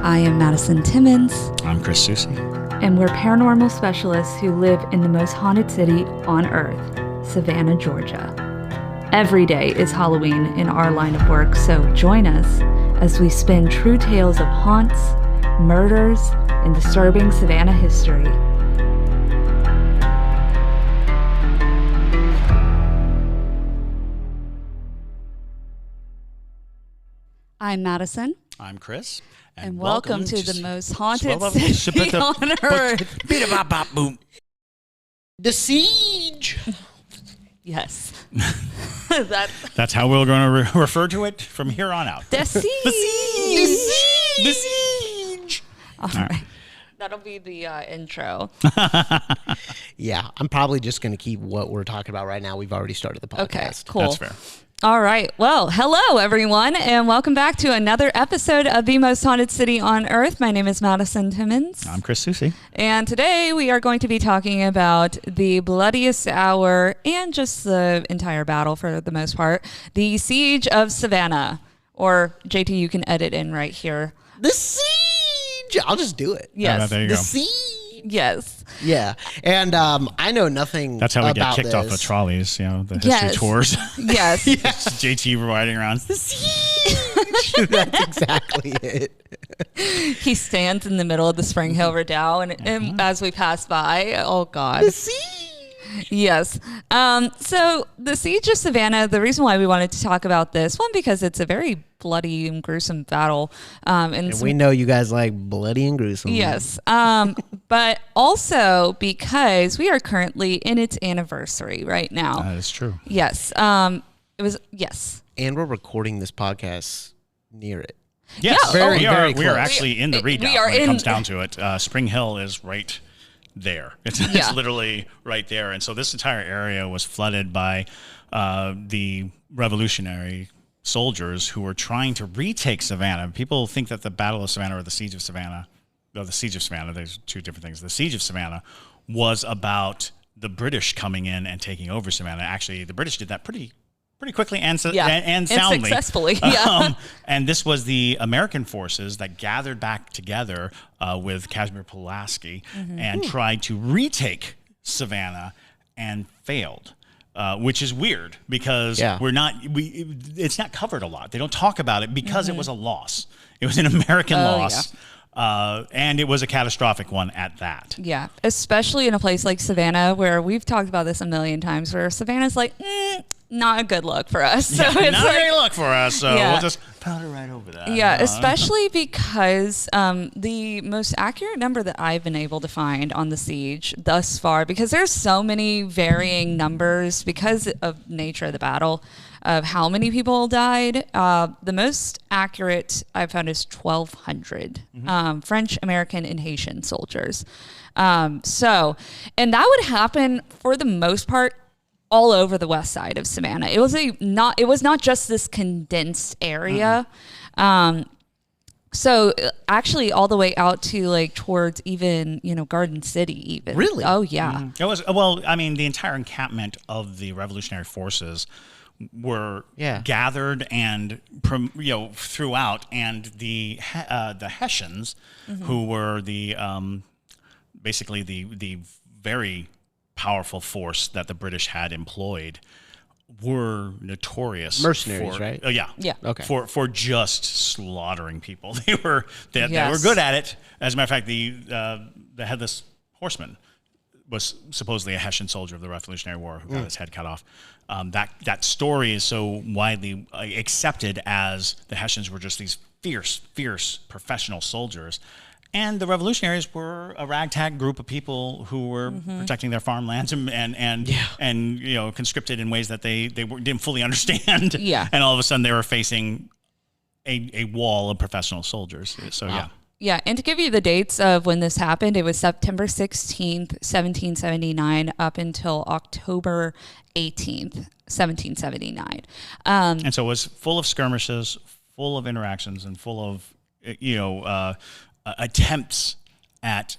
I am Madison Timmons. I'm Chris Susie. And we're paranormal specialists who live in the most haunted city on earth, Savannah, Georgia. Every day is Halloween in our line of work, so join us as we spin true tales of haunts, murders, and disturbing Savannah history. I'm Madison. I'm Chris. And welcome to the most haunted city on earth. The Siege. Yes. That's how we're going to refer to it from here on out. The Siege. The Siege. The Siege. All right. That'll be the intro. Yeah, I'm probably just going to keep what we're talking about right now. We've already started the podcast. Okay, cool. That's fair. All right. Well, hello, everyone, and welcome back to another episode of The Most Haunted City on Earth. My name is Madison Timmons. I'm Chris Susie. And today we are going to be talking about the bloodiest hour and just the entire battle for the most part, the Siege of Savannah. Or, JT, you can edit in right here. The Siege. I'll just do it. Yes. There you The go. Siege. Yes. Yeah. And I know nothing That's how we get about kicked off the this. trolleys, the history Yes. tours. Yes. JT riding around. The Siege. That's exactly it. He stands in the middle of the Spring Hill Redoubt, and as we pass by, oh, God. The Siege. Yes. So the Siege of Savannah, the reason why we wanted to talk about this, one, because it's a very bloody and gruesome battle. And we know you guys like bloody and gruesome. Yes. But also because we are currently in its anniversary right now. That is true. Yes. It was, yes. And we're recording this podcast near it. Yes, Yeah, Very, we very are close. actually in the We redoubt are when it in- comes down to it. Spring Hill is right there. It's Yeah. literally right there. And so this entire area was flooded by the revolutionary soldiers who were trying to retake Savannah. People think that the Battle of Savannah or the Siege of Savannah, there's two different things. The Siege of Savannah was about the British coming in and taking over Savannah. Actually, the British did that pretty quickly and soundly. successfully. Yeah. And this was the American forces that gathered back together with Casimir Pulaski and tried to retake Savannah and failed. Which is weird because it's not covered a lot. They don't talk about it because it was a loss. It was an American loss. And it was a catastrophic one at that. Yeah. Especially in a place like Savannah, where we've talked about this a million times, where Savannah's like, not a good look for us. So Not it's a like, great look for us, so Yeah. we'll just powder right over that. yeah, especially because the most accurate number that I've been able to find on the siege thus far, because there's so many varying numbers because of nature of the battle, of how many people died. The most accurate I've found is 1,200 French, American, and Haitian soldiers. And that would happen for the most part all over the west side of Savannah. It was not just this condensed area. So actually all the way out to like towards even, Garden City even. Really? Oh yeah. It was, the entire encampment of the revolutionary forces were gathered and throughout, and the Hessians, who were the basically the very powerful force that the British had employed, were notorious Mercenaries, right? Yeah. Okay. For just slaughtering people. They were good at it. As a matter of fact, the headless horseman was supposedly a Hessian soldier of the Revolutionary War who got his head cut off. That story is so widely accepted as the Hessians were just these fierce professional soldiers. And the revolutionaries were a ragtag group of people who were protecting their farmlands and conscripted in ways that they didn't fully understand. Yeah. And all of a sudden they were facing a wall of professional soldiers. So yeah. Yeah, and to give you the dates of when this happened, it was September 16th, 1779, up until October 18th, 1779. And so it was full of skirmishes, full of interactions, and full of attempts at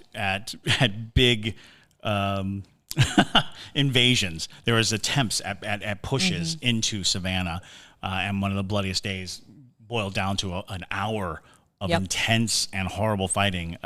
big invasions. There was attempts at pushes into Savannah, and one of the bloodiest days boiled down to an hour of intense and horrible fighting.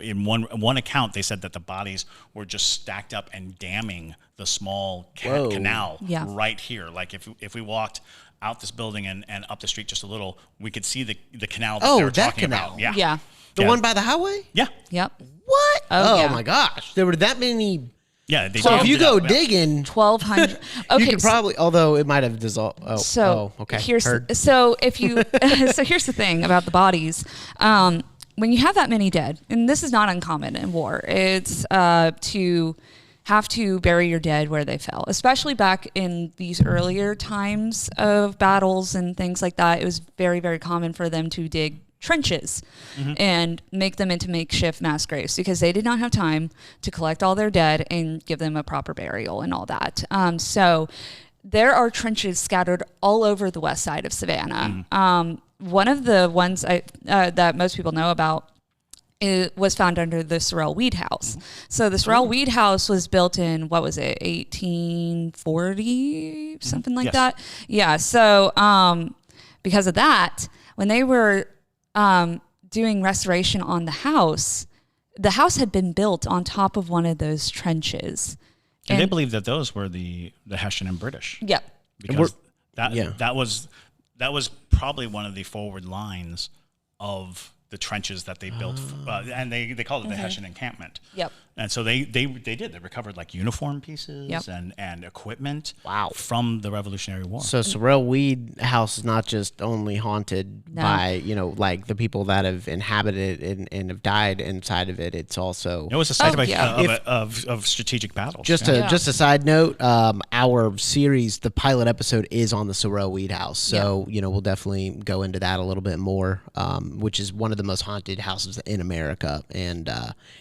In one account, they said that the bodies were just stacked up and damming the small canal right here. Like if we walked out this building and up the street just a little, we could see the canal that they were talking about. Yeah. The one by the highway? Yeah. Yep. What? Oh my gosh. There were that many. Yeah. So if you go digging, 1,200. Okay. you could probably, although it might have dissolved. Okay. Here's if you so here's the thing about the bodies. When you have that many dead, and this is not uncommon in war, it's to have to bury your dead where they fell, especially back in these earlier times of battles and things like that. It was very, very common for them to dig trenches and make them into makeshift mass graves because they did not have time to collect all their dead and give them a proper burial and all that. So there are trenches scattered all over the west side of Savannah. One of the ones that most people know about, it was found under the Sorrel Weed House. So the Sorrel Weed House was built in, 1840, something like that? Yeah, so because of that, when they were doing restoration on the house had been built on top of one of those trenches. And they believe that those were the Hessian and British. Yep. Because that was probably one of the forward lines of the trenches that they built, and they called it the Hessian encampment. Yep. And so they recovered like uniform pieces and equipment from the Revolutionary War. So Sorrel Weed House is not just only haunted by, like the people that have inhabited it and have died inside of it. It's also... It was a site of strategic battles. Just a side note, our series, the pilot episode, is on the Sorrel Weed House. So, we'll definitely go into that a little bit more, which is one of the most haunted houses in America. And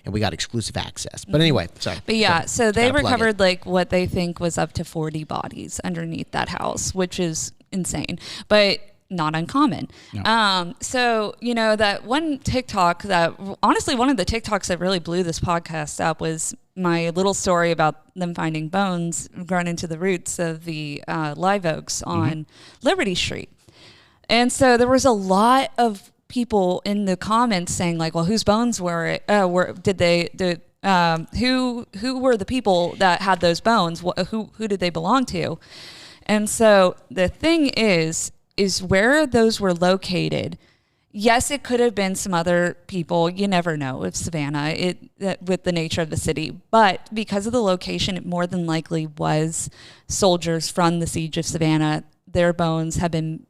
we got exclusive access. But anyway, sorry. But so they recovered like what they think was up to 40 bodies underneath that house, which is insane, but not uncommon. No. So, that one TikTok that honestly, one of the TikToks that really blew this podcast up was my little story about them finding bones grown into the roots of the live oaks on Liberty Street. And so there was a lot of people in the comments saying like, well, whose bones who were the people that had those bones? Who did they belong to? And so the thing is where those were located. Yes, it could have been some other people. You never know with Savannah, with the nature of the city. But because of the location, it more than likely was soldiers from the Siege of Savannah. Their bones have been,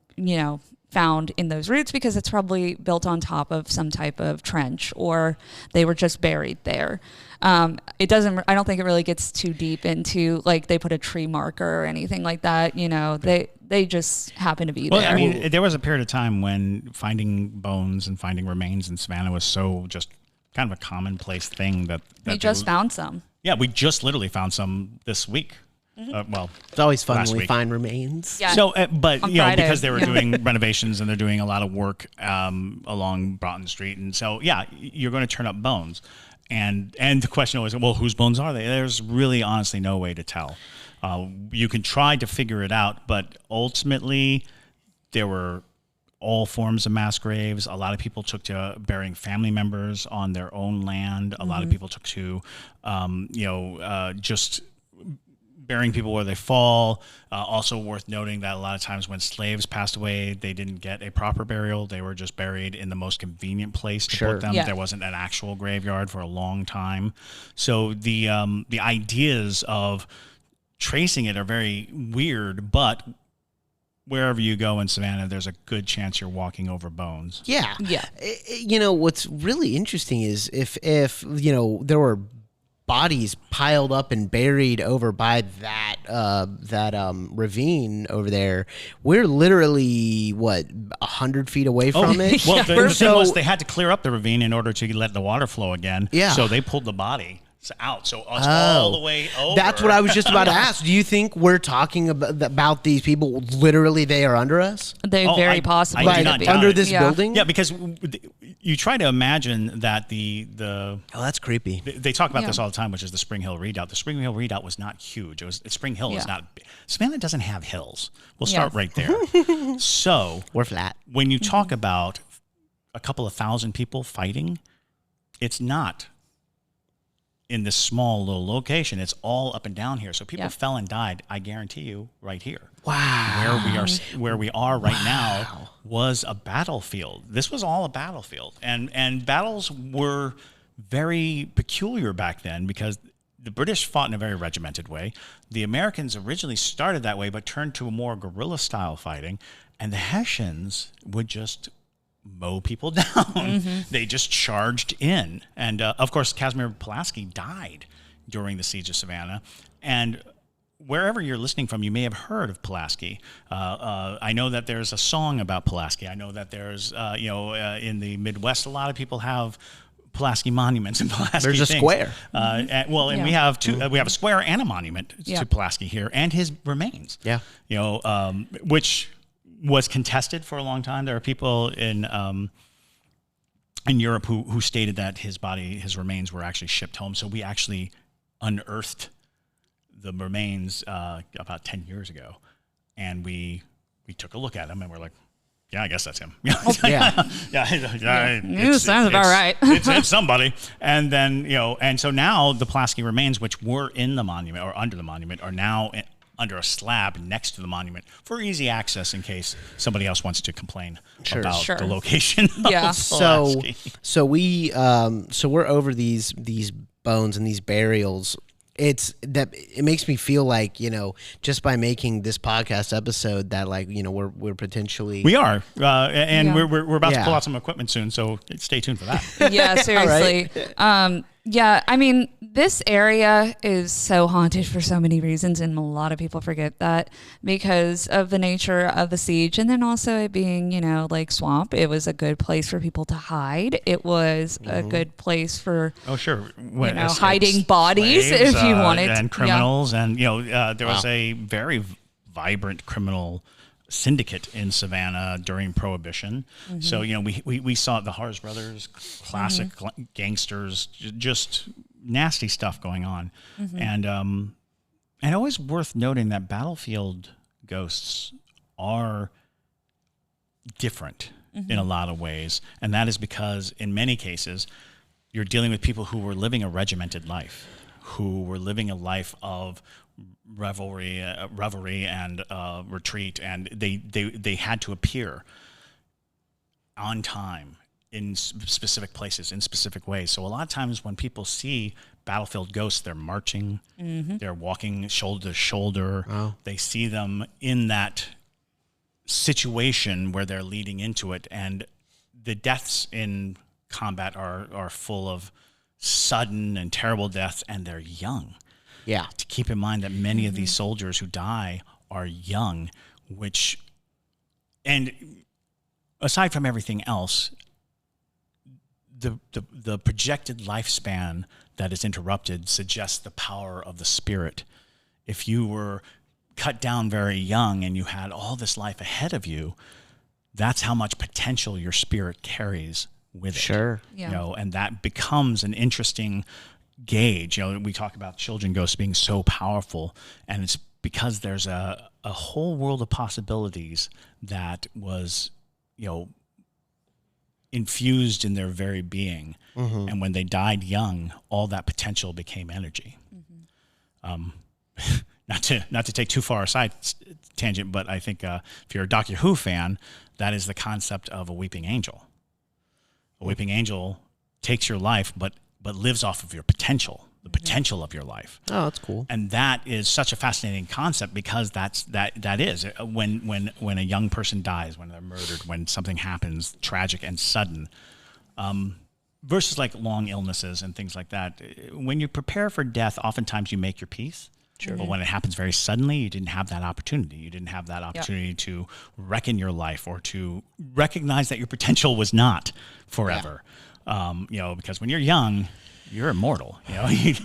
found in those roots because it's probably built on top of some type of trench, or they were just buried there. I don't think it really gets too deep into like they put a tree marker or anything like that. They just happen to be there. I mean, there was a period of time when finding bones and finding remains in Savannah was so just kind of a commonplace thing that we just found some. Yeah, we just literally found some this week. It's always fun when we find remains. Yeah. So, but because they were doing renovations and they're doing a lot of work along Broughton Street, and so you're going to turn up bones, and the question always, well, whose bones are they? There's really honestly no way to tell. You can try to figure it out, but ultimately, there were all forms of mass graves. A lot of people took to burying family members on their own land. A lot of people took to, just burying people where they fall. Also worth noting that a lot of times when slaves passed away, they didn't get a proper burial. They were just buried in the most convenient place to put them. Yeah. There wasn't an actual graveyard for a long time. So the ideas of tracing it are very weird, but wherever you go in Savannah, there's a good chance you're walking over bones. Yeah. What's really interesting is if there were bodies piled up and buried over by that ravine over there, we're literally 100 feet away from it. Well, the thing was they had to clear up the ravine in order to let the water flow again. Yeah. So they pulled the body out, so it's all the way over. That's what I was just about to ask. Do you think we're talking about these people? Literally, they are under us. They very possibly under this building. Yeah, because you try to imagine that that's creepy. They talk about this all the time, which is the Spring Hill Redoubt. The Spring Hill Redoubt was not huge. Spring Hill is not. Savannah doesn't have hills. We'll start right there. So we're flat. When you talk about a couple of thousand people fighting, it's not in this small little location. It's all up and down here. So people fell and died, I guarantee you, right here. Wow. Where we are right now was a battlefield. This was all a battlefield. And battles were very peculiar back then because the British fought in a very regimented way. The Americans originally started that way, but turned to a more guerrilla-style fighting. And the Hessians would just mow people down. They just charged in. And, of course, Casimir Pulaski died during the Siege of Savannah. And wherever you're listening from, you may have heard of Pulaski. I know that there's a song about Pulaski. I know that there's, in the Midwest, a lot of people have Pulaski monuments and Pulaski There's a things. square. And we have two. We have a square and a monument to Pulaski here, and his remains. Yeah. Which was contested for a long time. There are people in Europe who stated that his remains were actually shipped home. So we actually unearthed the remains about 10 years ago, and we took a look at them, and we're like, yeah, I guess that's him. Sounds about right. it's somebody. And then, and so now the Pulaski remains, which were in the monument or under the monument, are now under a slab next to the monument for easy access in case somebody else wants to complain about the location. So we're over these bones and these burials. It makes me feel like, just by making this podcast episode that we're potentially we're about to pull out some equipment soon, so stay tuned for that. Yeah, seriously. Yeah, I mean, this area is so haunted for so many reasons, and a lot of people forget that because of the nature of the siege, and then also it being, swamp. It was a good place for people to hide. It was a good place for hiding bodies slaves, if you wanted, and criminals, and there was a very vibrant criminal syndicate in Savannah during Prohibition. So, we saw the Harris Brothers, classic gangsters, just nasty stuff going on. And always worth noting that battlefield ghosts are different in a lot of ways. And that is because in many cases, you're dealing with people who were living a regimented life, who were living a life of revelry and retreat, and they had to appear on time in specific places in specific ways. So a lot of times when people see battlefield ghosts, they're marching, they're walking shoulder to shoulder. They see them in that situation where they're leading into it, and the deaths in combat are full of sudden and terrible deaths, and they're young. Yeah. To keep in mind that many of these soldiers who die are young, and aside from everything else, the projected lifespan that is interrupted suggests the power of the spirit. If you were cut down very young and you had all this life ahead of you, that's how much potential your spirit carries with it. Sure. Yeah. And that becomes an interesting gauge. We talk about children ghosts being so powerful, and it's because there's a whole world of possibilities that was, infused in their very being. And when they died young, all that potential became energy. Not to take too far a side tangent, but I think if you're a Doctor Who fan, that is the concept of a weeping angel. A weeping angel takes your life, but lives off of your potential, the potential of your life. Oh, that's cool. And that is such a fascinating concept because that is when a young person dies, when they're murdered, when something happens tragic and sudden, versus like long illnesses and things like that. When you prepare for death, oftentimes you make your peace. Sure. But when it happens very suddenly, you didn't have that opportunity. You didn't have that opportunity to reckon your life or to recognize that your potential was not forever. Because when you're young, you're immortal.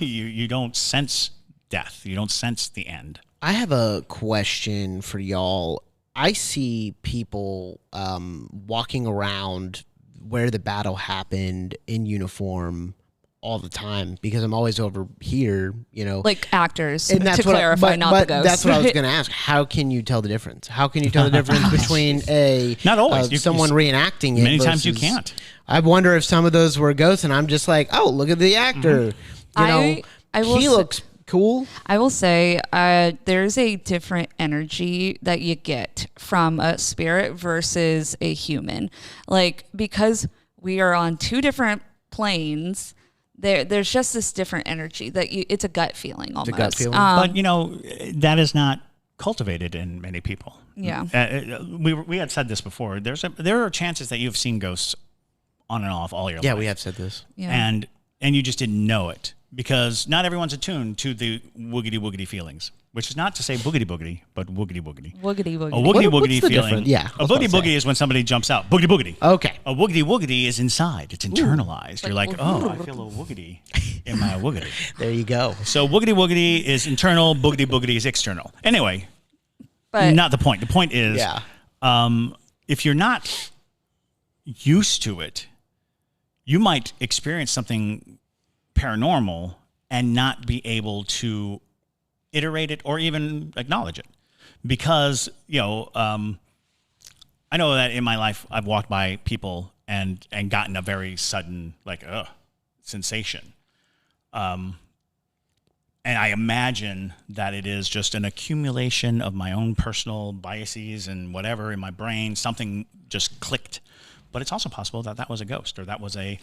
You don't sense death. You don't sense the end. I have a question for y'all. I see people walking around where the battle happened in uniform all the time because I'm always over here, like actors, and that's to clarify, not the ghosts. That's what I was going to ask. How can you tell the difference? How can you tell the difference between not always someone reenacting it? Many times you can't. I wonder if some of those were ghosts, and I'm just like, oh, look at the actor. He looks cool. I will say there's a different energy that you get from a spirit versus a human. Like, because we are on two different planes, there's just this different energy that it's a gut feeling almost. It's a gut feeling. But, that is not cultivated in many people. Yeah. We had said this before. There are chances that you've seen ghosts on and off all your life. Yeah, we have said this. Yeah. And you just didn't know it because not everyone's attuned to the woogity feelings, which is not to say boogity boogity, but woogity woogity. Woogity woogity. A woogity woogity feeling. Difference? Yeah. A boogity boogity is when somebody jumps out. Boogity boogity. Okay. A woogity woogity is inside. It's internalized. You're like, oh, I feel a woogity in my woogity. There you go. So woogity woogity is internal. Boogity boogity is external. Anyway, But not the point. The point is, if you're not used to it, you might experience something paranormal and not be able to iterate it or even acknowledge it because I know that in my life I've walked by people and gotten a very sudden sensation, and I imagine that it is just an accumulation of my own personal biases and whatever in my brain. Something just clicked. But it's also possible that that was a ghost, or that was a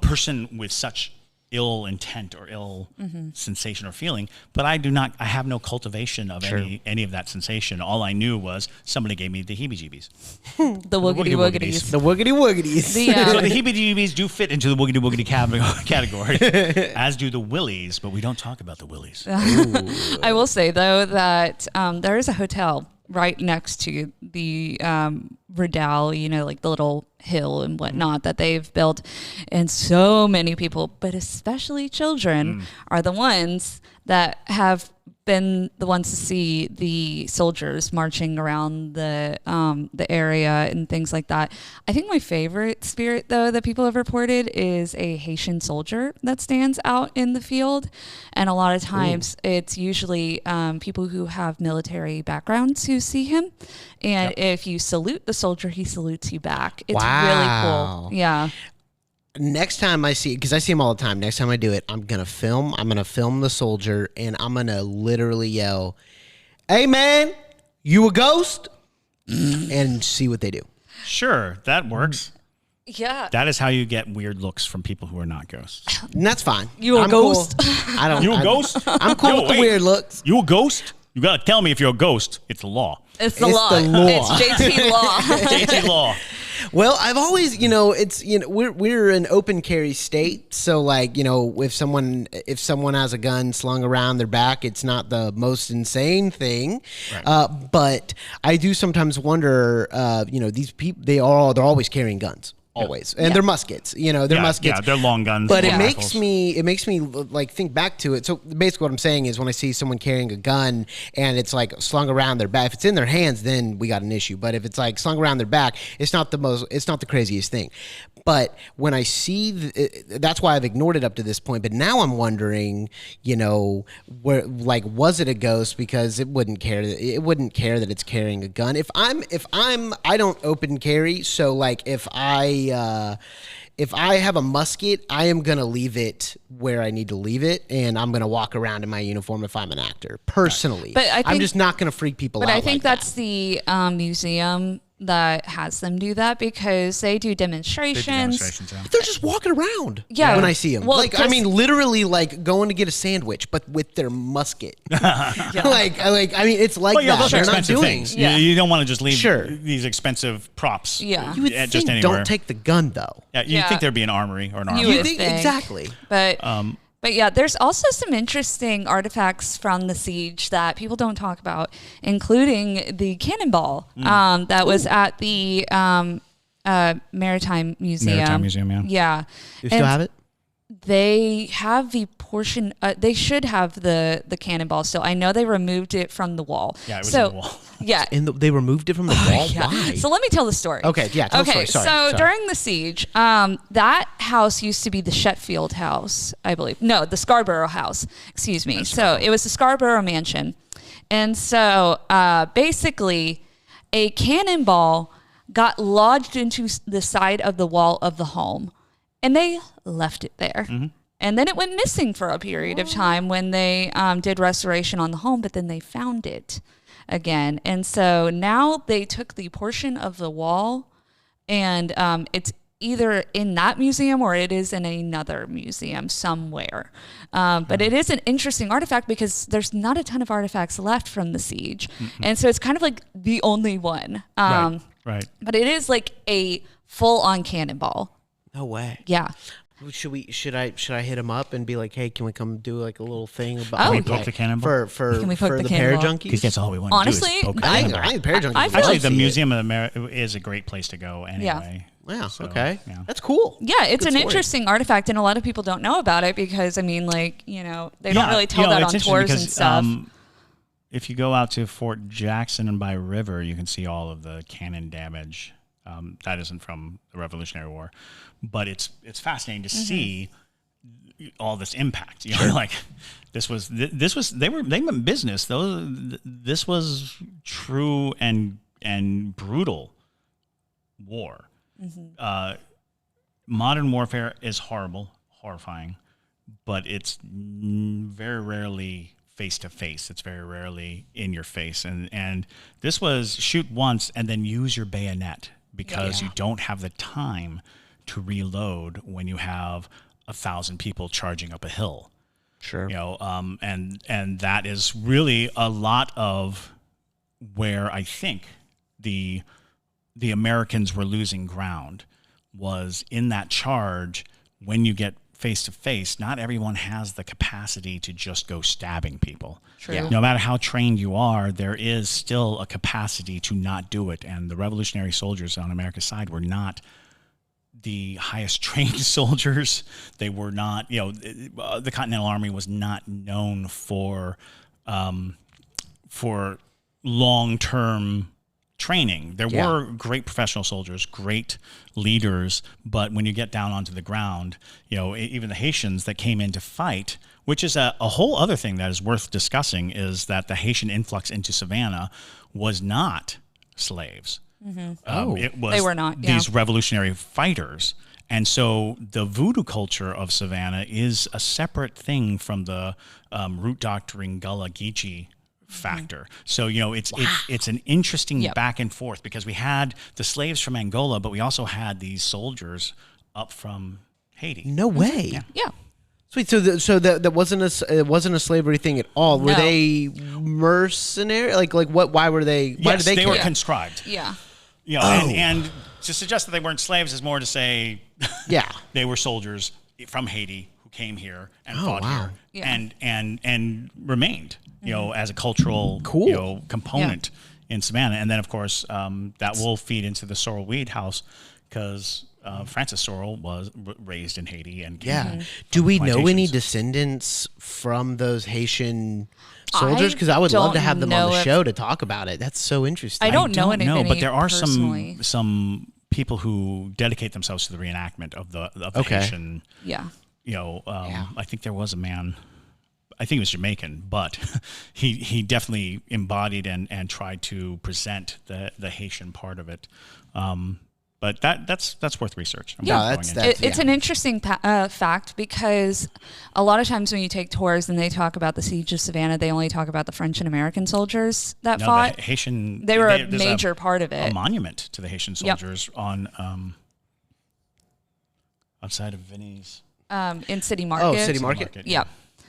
person with such ill intent or ill sensation or feeling. But I have no cultivation of any of that sensation. All I knew was somebody gave me the heebie-jeebies. The woogity woogities. The woogity woogities. So the heebie-jeebies do fit into the woogity woogity category, as do the willies, but we don't talk about the willies. I will say, though, that there is a hotel right next to the Redoubt, like the little hill and whatnot that they've built. And so many people, but especially children, are the ones that have been the ones to see the soldiers marching around the area and things like that. I think my favorite spirit, though, that people have reported is a Haitian soldier that stands out in the field. And a lot of times it's usually people who have military backgrounds who see him. And if you salute the soldier, he salutes you back. It's really cool. Yeah. Next time I see, because I see him all the time, next time I do it, I'm going to film the soldier, and I'm going to literally yell, "Hey, man, you a ghost?" and see what they do. Sure, that works. Yeah. That is how you get weird looks from people who are not ghosts. And that's fine. You a ghost? Cool. I don't. You a ghost? I'm cool with the weird looks. You a ghost? You got to tell me if you're a ghost. It's the law. It's the law. It's JT law. JT law. Well, I've always, we're an open carry state, so if someone has a gun slung around their back, it's not the most insane thing. Right. But I do sometimes wonder, these people they're always carrying guns. Always. And they're muskets, they're muskets. Yeah, they're long guns. But it makes me think back to it. So basically what I'm saying is when I see someone carrying a gun and it's slung around their back, if it's in their hands, then we got an issue. But if it's slung around their back, it's not the craziest thing. But when I see, that's why I've ignored it up to this point. But now I'm wondering, where was it a ghost? Because it wouldn't care that it's carrying a gun. I don't open carry. So if I have a musket, I am gonna leave it where I need to leave it, and I'm gonna walk around in my uniform if I'm an actor. Personally, but I'm just not gonna freak people out. But I think that's the museum that has them do that because they do demonstrations. They're just walking around. Yeah. When I see them, literally going to get a sandwich, but with their musket. It's like that. Those are expensive things. Yeah. You don't want to just leave these expensive props. Yeah. You would think anywhere. Don't take the gun though. Yeah. You'd think there'd be an armory or an armory. You would think exactly. But yeah, there's also some interesting artifacts from the siege that people don't talk about, including the cannonball that was at the Maritime Museum. Maritime Museum, yeah. You still have it? they have the portion. They should have the cannonball still. I know they removed it from the wall. Yeah, it was in the wall. Yeah, They removed it from the wall. yeah. Why? So let me tell the story. Okay, yeah, tell the story. Sorry. During the siege, that house used to be the Sheffield house, I believe. No, the Scarborough house. Excuse me. So it was the Scarborough mansion, and so basically, a cannonball got lodged into the side of the wall of the home, and they left it there. Mm-hmm. And then it went missing for a period of time when they did restoration on the home, but then they found it again. And so now they took the portion of the wall, and it's either in that museum or it is in another museum somewhere. But it is an interesting artifact because there's not a ton of artifacts left from the siege. Mm-hmm. And so it's kind of like the only one. Right. But it is like a full-on cannonball. No way. Yeah. Should I hit him up and be like, hey, can we come do like a little thing about Can we poke the cannonball? for Can we poke the the cannonball? parajunkies? Because that's all we want Honestly, to do is poke the I cannonball. think parajunkies. I feel Actually, like the Museum of America is a great place to go anyway. Wow. So, Okay. yeah. That's cool. Yeah, it's Good an story. interesting artifact, and a lot of people don't know about it because, I mean, like, they don't really tell that on it's tours and interesting stuff. because, if you go out to Fort Jackson and by river, you can see all of the cannon damage. That isn't from the Revolutionary War, but it's fascinating to see all this impact. Like this was they meant business. This was true and brutal war. Mm-hmm. Modern warfare is horrifying, but it's very rarely face to face. It's very rarely in your face. And this was shoot once and then use your bayonet because you don't have the time to reload when you have 1,000 people charging up a hill. Sure. And that is really a lot of where I think the Americans were losing ground was in that charge. When you get face to face, not everyone has the capacity to just go stabbing people. True. Yeah. No matter how trained you are, there is still a capacity to not do it. And the Revolutionary soldiers on America's side were not the highest trained soldiers. They were not, the Continental Army was not known for long-term training. There were great professional soldiers, great leaders, but when you get down onto the ground, even the Haitians that came in to fight, which is a whole other thing that is worth discussing, is that the Haitian influx into Savannah was not slaves. Mm-hmm. It was they were not, these revolutionary fighters. And so the voodoo culture of Savannah is a separate thing from the root doctoring Gullah Geechee factor. So, it's an interesting back and forth because we had the slaves from Angola, but we also had these soldiers up from Haiti. No way. Yeah. Sweet. So that wasn't it wasn't a slavery thing at all. Were they mercenary? Like what? Why were they? Why Yes, did they were conscribed. Yeah. And to suggest that they weren't slaves is more to say, they were soldiers from Haiti who came here and fought here and remained, as a cultural component in Savannah. And then of course that will feed into the Sorrel Weed House because Francis Sorrel was raised in Haiti and Do we know any descendants from those Haitian soldiers? Because I would love to have them on the show to talk about it. That's so interesting. I don't know any. No, but there are personally. some people who dedicate themselves to the reenactment of the Haitian. Yeah. I think there was a man. I think he was Jamaican, but he definitely embodied and tried to present the Haitian part of it. But that's worth research. It's an interesting fact because a lot of times when you take tours and they talk about the Siege of Savannah, they only talk about the French and American soldiers that fought. The Haitian, they were a major part of it. A monument to the Haitian soldiers on outside of Vinny's. In City Market. Oh, City Market? Yep.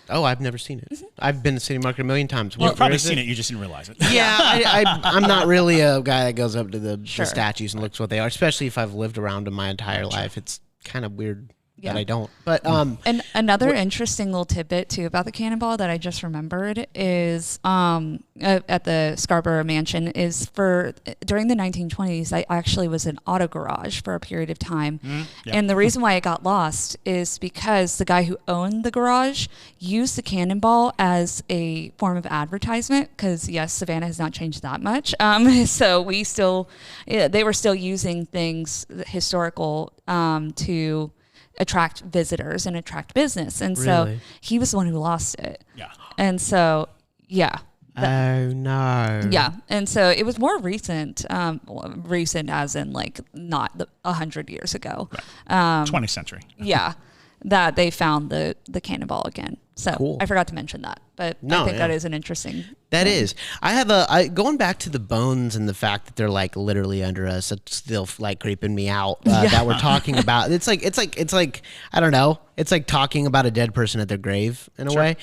Oh, I've never seen it. Mm-hmm. I've been to City Market a million times. You've probably seen it, you just didn't realize it. Yeah, I'm not really a guy that goes up to the statues and looks what they are, especially if I've lived around them my entire life. It's kind of weird that I don't. But and another interesting little tidbit too about the cannonball that I just remembered is at the Scarborough Mansion is during the 1920s. I actually was an auto garage for a period of time, and the reason why it got lost is because the guy who owned the garage used the cannonball as a form of advertisement. Because yes, Savannah has not changed that much, so they were still using things historical to attract visitors and attract business. And so he was the one who lost it. Yeah. And so, yeah. Oh, no. Yeah. And so it was more recent, recent as in like not 100 years ago. Right. 20th century. Yeah. That they found the cannonball again. So cool. I forgot to mention that, but I think that is an interesting. That is. I have going back to the bones and the fact that they're like literally under us. It's still like creeping me out that we're talking about. It's like I don't know. It's like talking about a dead person at their grave in a way,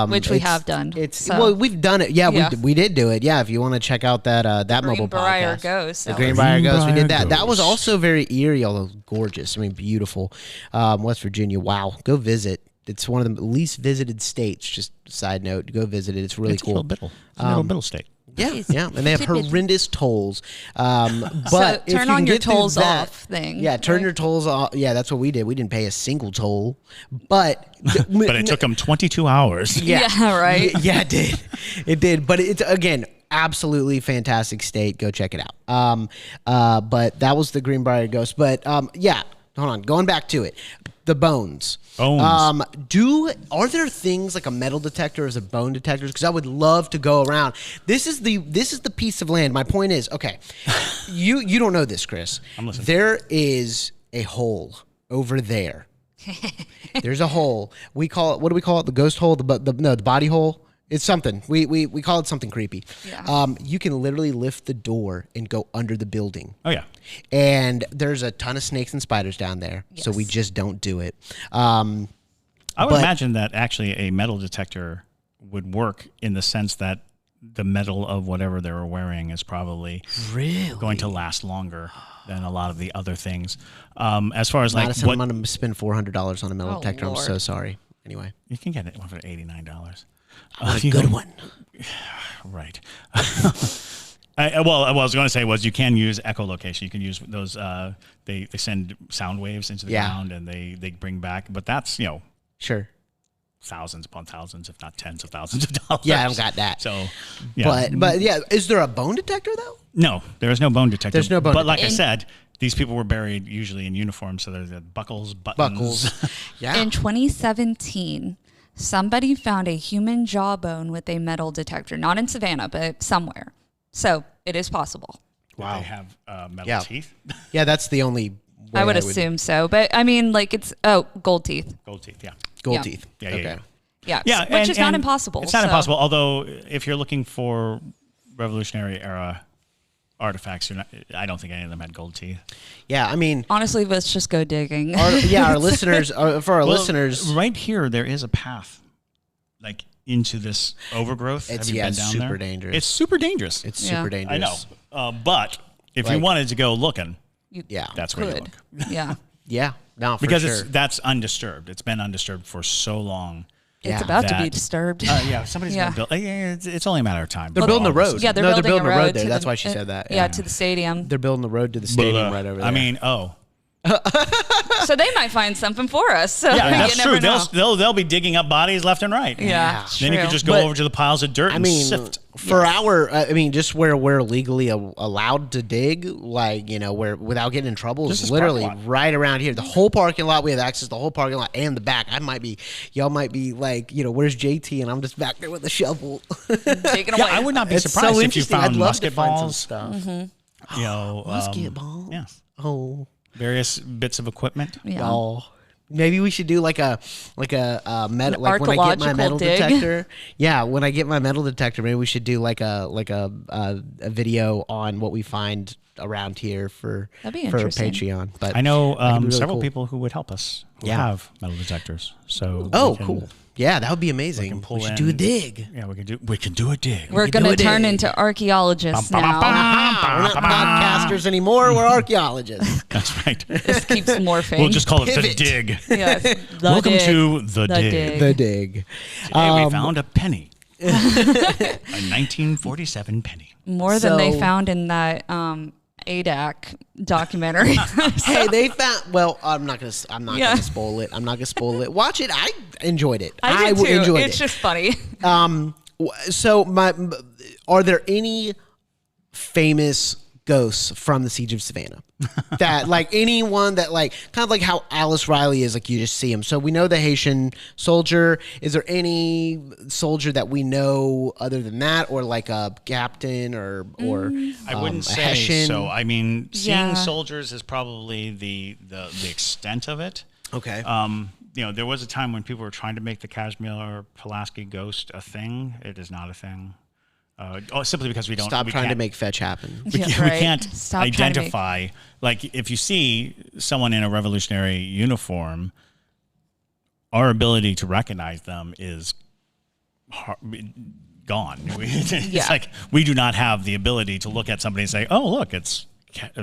which we have done. Well, we've done it. Yeah, we did do it. Yeah, if you want to check out that mobile podcast, the Greenbrier Ghost. We did that. That was also very eerie, although gorgeous. I mean, beautiful. West Virginia. Wow, go visit. It's one of the least visited states. Just a side note, go visit it. It's really cool. It's a middle state. Yeah, and they have horrendous tolls. But so turn on your tolls off thing. Yeah, turn your tolls off. Yeah, that's what we did. We didn't pay a single toll, but it took them 22 hours. Yeah, right. Yeah, it did. It did. But it's again absolutely fantastic state. Go check it out. But that was the Greenbrier Ghost. But yeah, hold on. Going back to it. The bones. Are there things like a metal detector as a bone detector? Because I would love to go around. This is the piece of land. My point is, okay, you don't know this, Chris. I'm listening. There is a hole over there. There's a hole. We call it. What do we call it? The ghost hole. The body hole. It's something. We call it something creepy. Yeah. You can literally lift the door and go under the building. Oh, yeah. And there's a ton of snakes and spiders down there, so we just don't do it. I would imagine that actually a metal detector would work in the sense that the metal of whatever they were wearing is probably going to last longer than a lot of the other things. As far as Madison, I'm going to spend $400 on a metal detector. Lord. I'm so sorry. Anyway. You can get it for $89. A good one. Right. I was going to say you can use echolocation. You can use those. They send sound waves into the ground and they bring back. But that's sure thousands upon thousands, if not tens of thousands of dollars. Yeah, I don't got that. So, yeah. But yeah, is there a bone detector though? No, there is no bone detector. There's no bone. But like I said, these people were buried usually in uniform, so there's buckles, buttons. Yeah. In 2017. Somebody found a human jawbone with a metal detector, not in Savannah, but somewhere. So it is possible. Wow. They have metal teeth? Yeah, that's the only way I would assume so. But I mean, like gold teeth. Gold teeth, yeah. Gold teeth. Yeah, okay. Yeah, which is not impossible. It's not impossible, although if you're looking for Revolutionary era artifacts, I don't think any of them had gold teeth. Yeah, I mean, honestly, let's just go digging. Our listeners, listeners, right here, there is a path, like into this overgrowth. It's Have you been down super there? dangerous. It's super dangerous. It's super dangerous. I know, but if you wanted to go looking, that's where you look. Yeah. Yeah, no, for because sure. that's undisturbed. It's been undisturbed for so long. It's about to be disturbed. Yeah, somebody's going to build. It's only a matter of time. They're building the road. Yeah, they're building a road there. That's why she said that. Yeah, to the stadium. They're building the road to the stadium right over there. I mean, so they might find something for us. So yeah, that's true. They'll be digging up bodies left and right. Yeah. Then you could just go over to the piles of dirt and sift. For just where we're legally allowed to dig, like, where without getting in trouble, is literally right around here. The whole parking lot, we have access to the whole parking lot and the back. Y'all might be like, where's JT? And I'm just back there with a shovel. Taking away. I would not be surprised if you found musket balls. Stuff. Mm-hmm. Musket ball? Yeah. Oh. Various bits of equipment. Yeah. Oh. Maybe we should do like a metal, like when I get my metal dig. detector. Yeah, when I get my metal detector, maybe we should do like a video on what we find around here for interesting. Patreon. But I know really several cool. people who would help us who have metal detectors. So Cool. Yeah, that would be amazing. We should do a dig. Yeah, we can do a dig. We're going to turn into archaeologists now. We're not podcasters anymore. We're archaeologists. That's right. This keeps morphing. We'll just call it Pivot. the dig. Yes, Welcome to the dig. The dig. Today we found a penny. A 1947 penny. More than they found in that ADAC documentary. Hey, they found. Well, I'm not gonna spoil it. I'm not gonna spoil it. Watch it. I enjoyed it. I did too. enjoyed It's it. just funny. So are there any famous ghosts from the Siege of Savannah that like anyone that like kind of like how Alice Riley is, like you just see him? So we know the Haitian soldier. Is there any soldier that we know other than that, or like a captain or I wouldn't say Hessian? so. I mean, seeing soldiers is probably the extent of it. Okay. There was a time when people were trying to make the Kashmir or Pulaski ghost a thing. It is not a thing. Simply because we don't Stop trying to make fetch happen. We can't identify. Like if you see someone in a revolutionary uniform, our ability to recognize them is gone. It's like we do not have the ability to look at somebody and say, "Oh, look, it's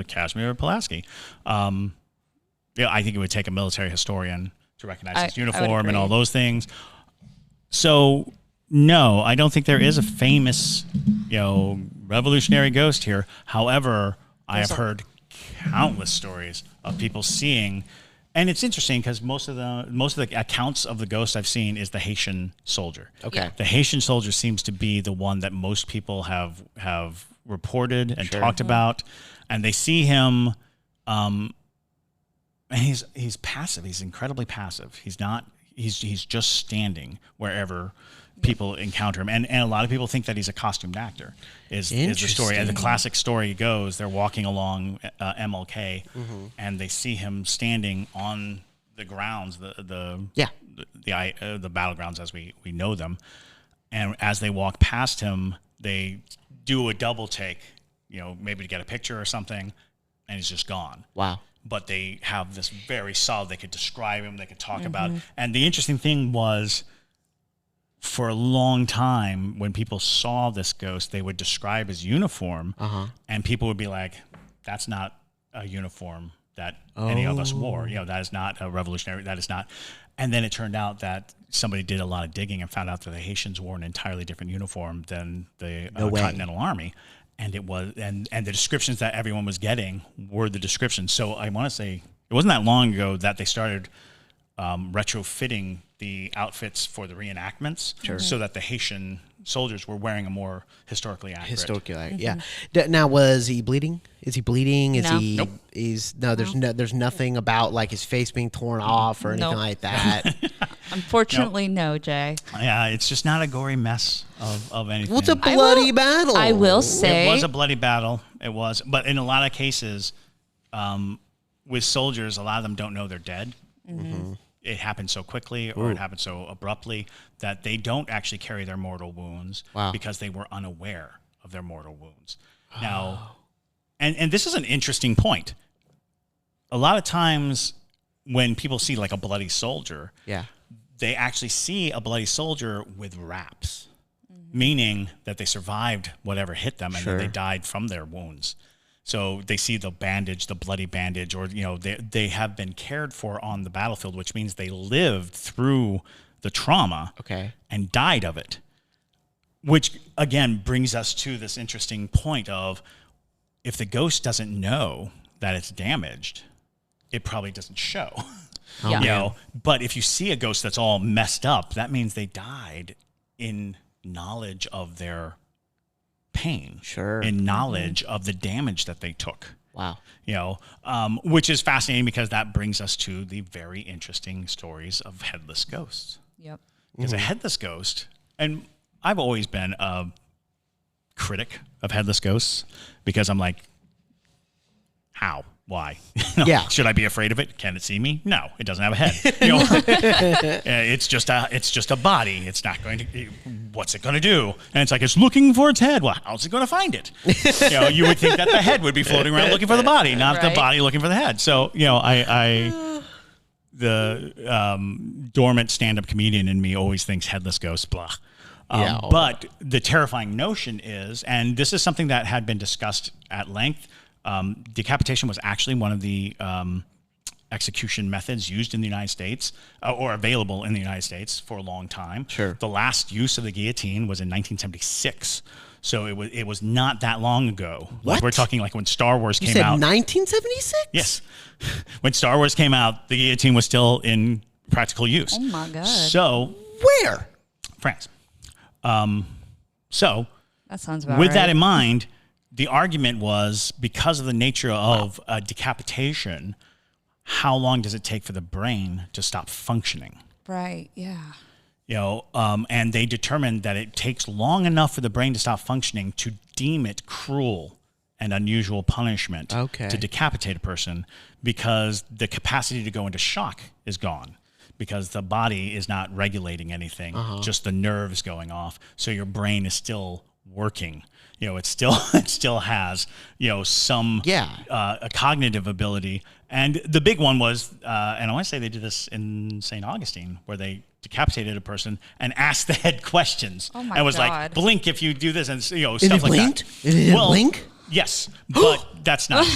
Kashmir or Pulaski." I think it would take a military historian to recognize his uniform and all those things. So. No, I don't think there is a famous, revolutionary ghost here. However, I have heard countless stories of people seeing, and it's interesting because most of the accounts of the ghost I've seen is the Haitian soldier. Okay, the Haitian soldier seems to be the one that most people have reported and talked about, and they see him, and he's passive. He's incredibly passive. He's not. He's just standing wherever people encounter him, and a lot of people think that he's a costumed actor. Is the story? And the classic story goes, they're walking along MLK, and they see him standing on the grounds, the battlegrounds as we know them, and as they walk past him, they do a double take, maybe to get a picture or something, and he's just gone. Wow. But they have this very solid. They could describe him. They could talk about. And the interesting thing was, for a long time, when people saw this ghost, they would describe his uniform, and people would be like, "That's not a uniform that any of us wore. That is not a revolutionary. That is not." And then it turned out that somebody did a lot of digging and found out that the Haitians wore an entirely different uniform than the Continental Army. And it was, and the descriptions that everyone was getting were the descriptions. So I want to say it wasn't that long ago that they started retrofitting the outfits for the reenactments, so that the Haitian soldiers were wearing a more historically accurate. Yeah. Now, was he bleeding? Is he bleeding? Is he? Nope. There's nothing about like his face being torn off or anything like that. Unfortunately, no, Jay. Yeah, it's just not a gory mess of anything. Well, it's a bloody battle. I will say it was a bloody battle. It was, but in a lot of cases, with soldiers, a lot of them don't know they're dead. It happened so quickly, or it happened so abruptly that they don't actually carry their mortal wounds because they were unaware of their mortal wounds. Now, and this is an interesting point. A lot of times when people see like a bloody soldier, they actually see a bloody soldier with wraps, meaning that they survived whatever hit them and then they died from their wounds. So they see the bandage, the bloody bandage, or they have been cared for on the battlefield, which means they lived through the trauma and died of it. Which again brings us to this interesting point of, if the ghost doesn't know that it's damaged, it probably doesn't show. But if you see a ghost that's all messed up, that means they died in knowledge of their pain, in knowledge of the damage that they took. Wow. Which is fascinating because that brings us to the very interesting stories of headless ghosts. Yep. Because a headless ghost, and I've always been a critic of headless ghosts because I'm like, how? Why? Yeah. Should I be afraid of it? Can it see me? No, it doesn't have a head. It's just a body. It's not going to. What's it going to do? And it's like it's looking for its head. Well, how's it going to find it? You would think that the head would be floating around looking for the body, not the body looking for the head. So the dormant stand-up comedian in me always thinks headless ghosts. Blah. But the terrifying notion is, and this is something that had been discussed at length. Decapitation was actually one of the execution methods used in the United States or available in the United States for a long time. Sure. The last use of the guillotine was in 1976. So it was not that long ago. What? Like we're talking like when Star Wars came said out. 1976? Yes. When Star Wars came out, the guillotine was still in practical use. Oh my God. So Where? France. So That sounds about with right. that in mind, the argument was because of the nature of decapitation, how long does it take for the brain to stop functioning? Right, yeah. And they determined that it takes long enough for the brain to stop functioning to deem it cruel and unusual punishment to decapitate a person because the capacity to go into shock is gone because the body is not regulating anything, just the nerves going off. So your brain is still working. It still has some a cognitive ability, and the big one was, and I want to say they did this in St. Augustine, where they decapitated a person and asked the head questions, and was God. like, blink if you do this, and stuff it like blinked? that. Did it blink? Yes, but that's not.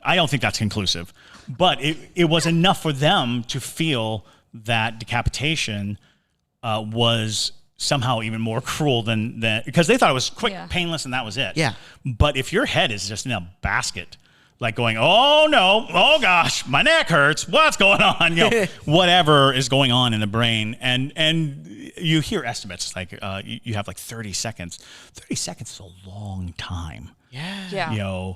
I don't think that's conclusive, but it was enough for them to feel that decapitation was somehow even more cruel than because they thought it was quick, painless, and that was it. Yeah. But if your head is just in a basket, like going, oh no, oh gosh, my neck hurts, what's going on? Whatever is going on in the brain, and you hear estimates like you have like 30 seconds. 30 seconds is a long time. Yeah.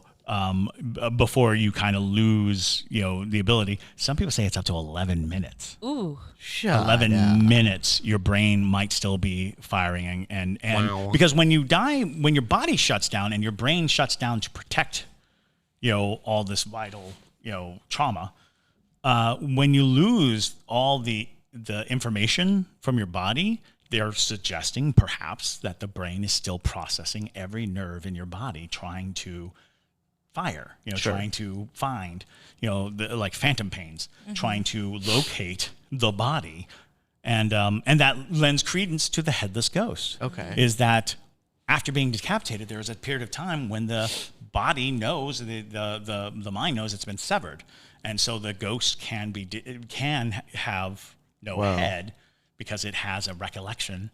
Before you kind of lose, the ability. Some people say it's up to 11 minutes. Ooh. 11 minutes, your brain might still be firing. And Wow. Because when you die, when your body shuts down and your brain shuts down to protect, all this vital, trauma, when you lose all the information from your body, they're suggesting perhaps that the brain is still processing every nerve in your body, trying to fire, trying to find, like phantom pains, trying to locate the body. And that lends credence to the headless ghost. Okay. Is that after being decapitated, there is a period of time when the body knows, the mind knows it's been severed. And so the ghost can have no head because it has a recollection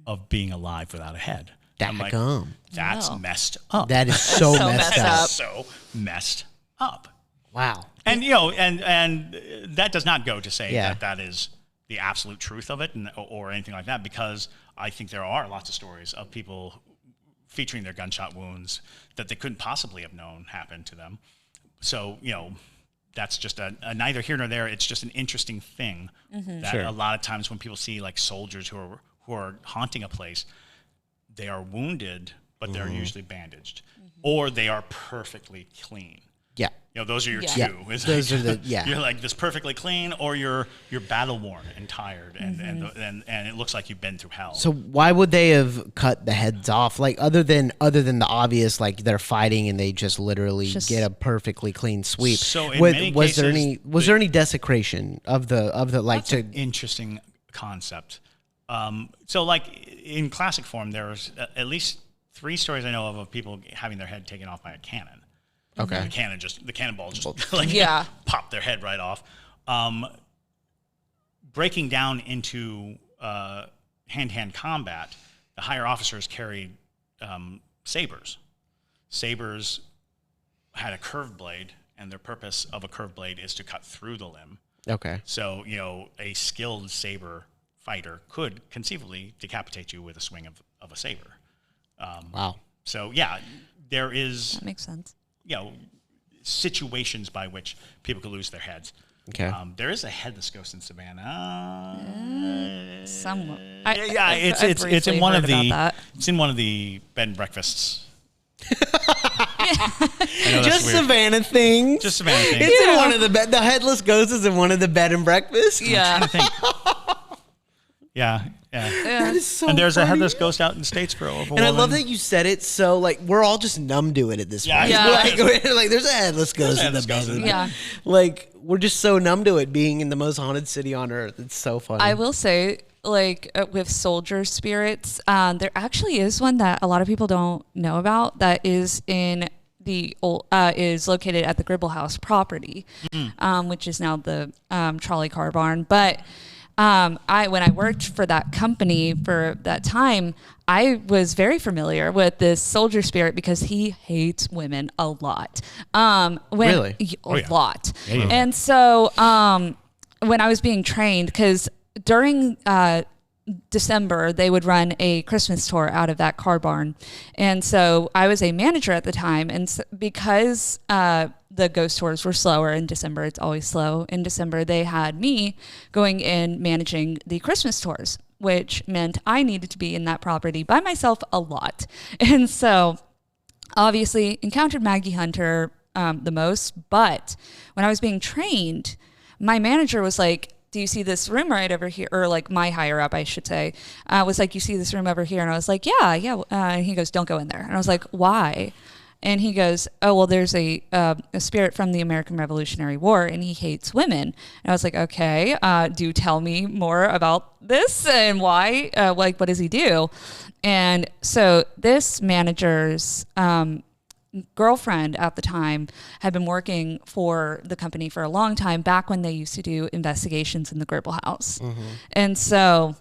of being alive without a head. That's messed up. That is so messed up. So messed up. Wow. And and that does not go to say that is the absolute truth of it or anything like that, because I think there are lots of stories of people featuring their gunshot wounds that they couldn't possibly have known happened to them. So, that's just a neither here nor there. It's just an interesting thing that a lot of times when people see like soldiers who are haunting a place, they are wounded, but they're usually bandaged, or they are perfectly clean. Yeah. Those are your two. Yeah. Those are the You're like this perfectly clean, or you're battle worn and tired, and it looks like you've been through hell. So why would they have cut the heads off? Like other than the obvious, like they're fighting and they just literally get a perfectly clean sweep. So in many cases, was there any desecration of the like that's an interesting concept. So like in classic form, there's at least 3 stories I know of people having their head taken off by a cannon. Okay. The cannonball just popped their head right off. Breaking down into hand-to-hand combat, the higher officers carried sabers. Sabers had a curved blade, and their purpose of a curved blade is to cut through the limb. Okay. So, a skilled saber fighter could conceivably decapitate you with a swing of a saber. Wow. So, yeah, there is... That makes sense. Situations by which people could lose their heads. Okay. There is a headless ghost in Savannah. Somewhat. It's in one of the bed and breakfasts. Just Savannah things. Just Savannah things. It's in one of the headless ghost is in one of the bed and breakfast. Yeah. I'm trying to think. Yeah. That is so And there's funny. a headless ghost out in Statesboro. Of a And woman. I love that you said it so like we're all just numb to it at this point. Yeah. Like there's a headless ghost in the bed. Yeah. Like we're just so numb to it being in the most haunted city on earth. It's so funny. I will say, like with soldier spirits, there actually is one that a lot of people don't know about that is in the old, is located at the Gribble House property, which is now the trolley car barn. But when I worked for that company for that time, I was very familiar with this soldier spirit because he hates women a lot. Really? A lot. Yeah. And so when I was being trained, because during December, they would run a Christmas tour out of that car barn. And so I was a manager at the time. And so because the ghost tours were slower in December, it's always slow in December, they had me going in managing the Christmas tours, which meant I needed to be in that property by myself a lot. And so obviously encountered Maggie Hunter the most. But when I was being trained, my manager was like, do you see this room right over here? Or like my higher up, I should say, was like, you see this room over here? And I was like, yeah. And he goes, don't go in there. And I was like, why? And he goes, oh, well, there's a spirit from the American Revolutionary War and he hates women. And I was like, okay, do tell me more about this and why, like, what does he do? And so this manager's girlfriend at the time had been working for the company for a long time, back when they used to do investigations in the Gribble House. And so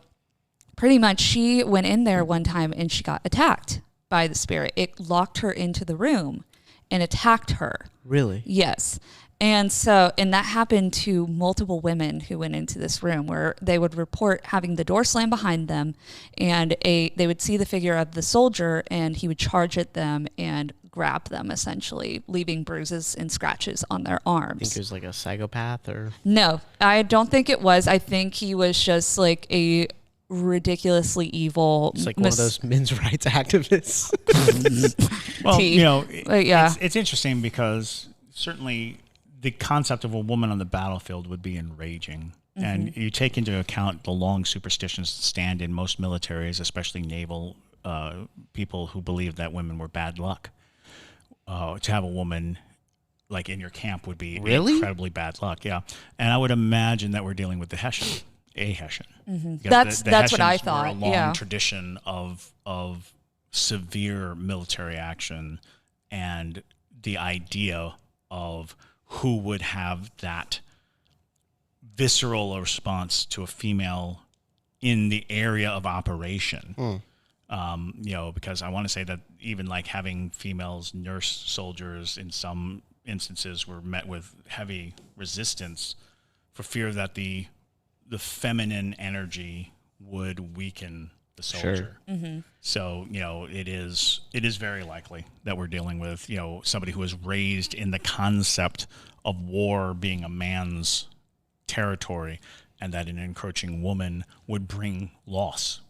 pretty much she went in there one time and she got attacked by the spirit. It locked her into the room and attacked her. Really? Yes. And that happened to multiple women who went into this room, where they would report having the door slam behind them, and they would see the figure of the soldier and he would charge at them and grab them, essentially leaving bruises and scratches on their arms. I think it was like a psychopath or... No, I don't think it was. I think he was just like a ridiculously evil... It's like one of those men's rights activists. Well, yeah. It's interesting because certainly the concept of a woman on the battlefield would be enraging. And you take into account the long superstitions that stand in most militaries, especially naval people who believe that women were bad luck. To have a woman like in your camp would be incredibly bad luck. Yeah. And I would imagine that we're dealing with the Hessian, a Hessian. That's what I Hessians thought. were a long Yeah. tradition of severe military action, and the idea of who would have that visceral response to a female in the area of operation. Because I want to say that even like having females nurse soldiers in some instances were met with heavy resistance for fear that the feminine energy would weaken the soldier. Sure. So, it is very likely that we're dealing with, somebody who was raised in the concept of war being a man's territory, and that an encroaching woman would bring loss,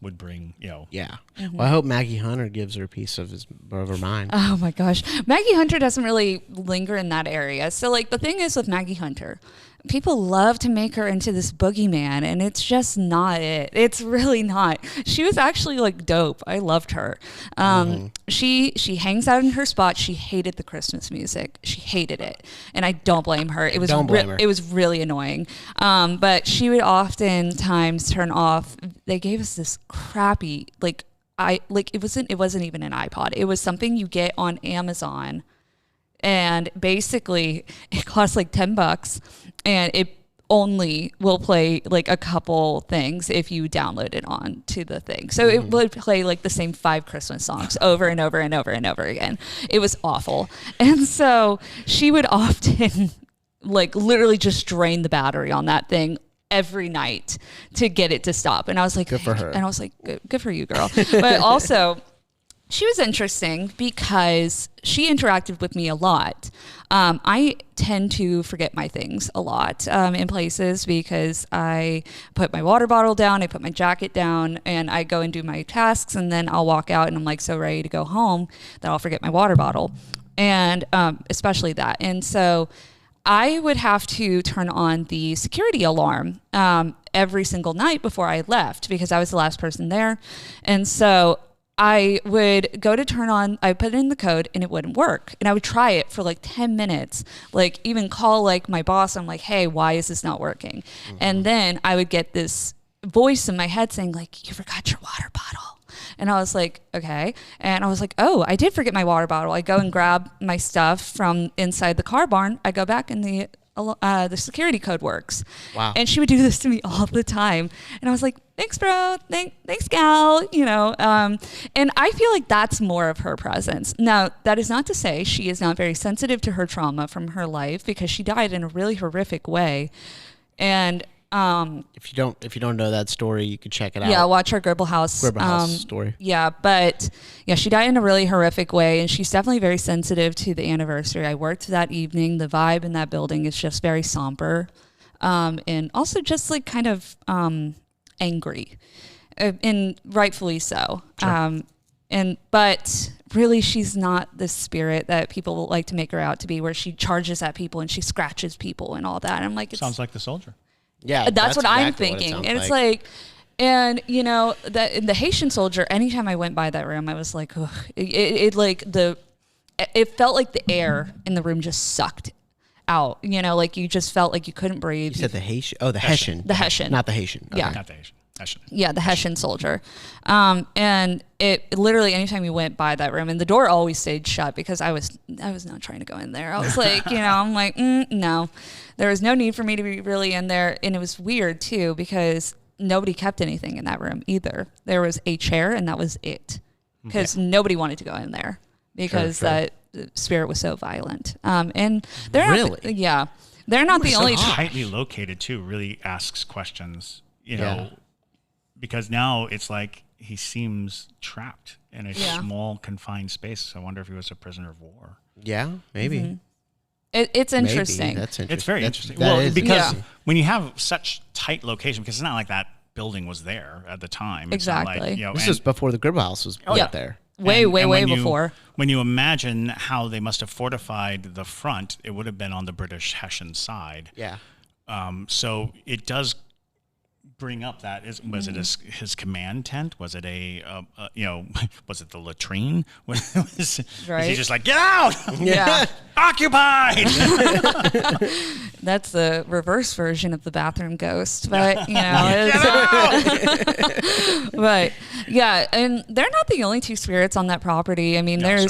Yeah. Well, I hope Maggie Hunter gives her a piece of her mind. Oh my gosh. Maggie Hunter doesn't really linger in that area. So like the thing is with Maggie Hunter, people love to make her into this boogeyman, and it's just not it. It's really not. She was actually like dope. I loved her. She hangs out in her spot. She hated the Christmas music. She hated it, and I don't blame her. It was it was really annoying. But she would oftentimes turn off. They gave us this crappy it wasn't even an iPod. It was something you get on Amazon. And basically it costs like $10, and it only will play like a couple things if you download it on to the thing. So it would play like the same 5 Christmas songs over and over and over and over again. It was awful. And so she would often like literally just drain the battery on that thing every night to get it to stop. And I was like, good for her. And I was like, good for you, girl. But also, she was interesting because she interacted with me a lot. I tend to forget my things a lot in places because I put my water bottle down, I put my jacket down, and I go and do my tasks, and then I'll walk out and I'm like so ready to go home that I'll forget my water bottle. and especially that. And so I would have to turn on the security alarm every single night before I left because I was the last person there. And so I would go to turn on, I put in the code and it wouldn't work. And I would try it for like 10 minutes, like even call like my boss. I'm like, hey, why is this not working? And then I would get this voice in my head saying like, you forgot your water bottle. And I was like, okay. And I was like, oh, I did forget my water bottle. I go and grab my stuff from inside the car barn. I go back and the security code works. Wow. And she would do this to me all the time. And I was like, thanks, bro. Thanks, gal. You know, and I feel like that's more of her presence. Now, that is not to say she is not very sensitive to her trauma from her life because she died in a really horrific way. And if you don't know that story, you could check it out. Yeah, watch our Gribble House story. Yeah, but yeah, she died in a really horrific way, and she's definitely very sensitive to the anniversary. I worked that evening. The vibe in that building is just very somber, and also just like kind of angry, and rightfully so. Sure. But really, she's not the spirit that people like to make her out to be, where she charges at people and she scratches people and all that. And I'm like, sounds like the soldier. Yeah, that's what I'm thinking. And it's like, and you know, that the Haitian soldier, anytime I went by that room, I was like, ugh, it felt like the air in the room just sucked out. You know, like you just felt like you couldn't breathe. You said the Haitian? Oh, the Hessian. The Hessian. Not the Haitian. Okay. Yeah. Not the Haitian. Hessian. Yeah, the Hessian soldier. And it literally, anytime you went by that room, and the door always stayed shut because I was not trying to go in there. I was like, you know, I'm like, no, there was no need for me to be really in there. And it was weird too, because nobody kept anything in that room either. There was a chair and that was it, because nobody wanted to go in there because that spirit was so violent. And they're really, they're not the only tightly located too. Really asks questions, you know. Because now it's like he seems trapped in a small, confined space. So I wonder if he was a prisoner of war. Yeah, maybe. Mm-hmm. It's interesting. Maybe. That's interesting. It's very interesting. Because when you have such tight location, because it's not like that building was there at the time. It's exactly. Not like, you know, this was before the Gribble House was built there. Way before. When you imagine how they must have fortified the front, it would have been on the British Hessian side. Yeah. So it does bring up that was it his command tent? Was it was it the latrine? Was he just like, get out? Yeah. Occupied. That's the reverse version of the bathroom ghost, but you know, but yeah, and they're not the only two spirits on that property. I mean, there